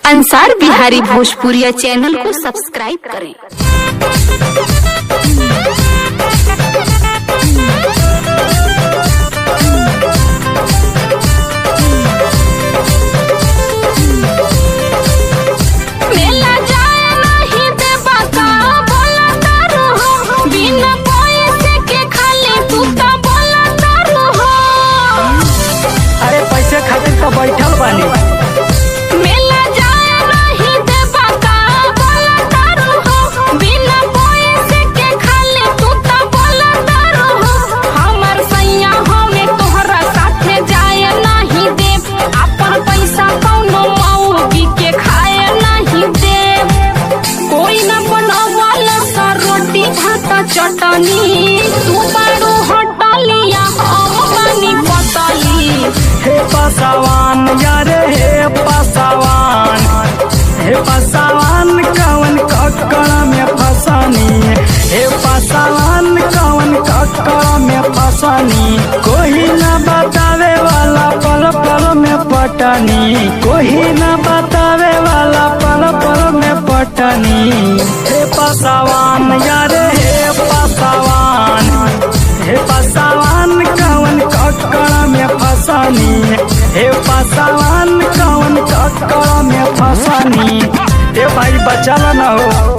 अंसार बिहारी भोजपुरिया चैनल को सब्सक्राइब करें। बैठल बानी मेला जाए नहीं देबा का बोला तारू हो, बिना पैसे के खाली तू तो बोला तारू हो। हमर सैया हमें तोहरा साथे जाए नहीं देब, अपन पैसा कौनो मौगी के खाए नहीं देब। कोई न बनावाला सा रोटी भात चटनी, तू बारू होटलिया हम बानी पतली। हे पासवान यार हे पासवान, हे पासवान कवन कक्कड़ में फसानी, हे पासवान कवन कक्कड़ में फसानी। कोई न बतावे वाला पल पल में पटनी, कोई न बतावे वाला पल पल में पटनी। हे पासवान यार हे पासवान, हे पासवान कवन कक्कड़ में फसानी, हे पासवान कवन कक्कड़ में फसानी। ए भाई बचाला ना हो।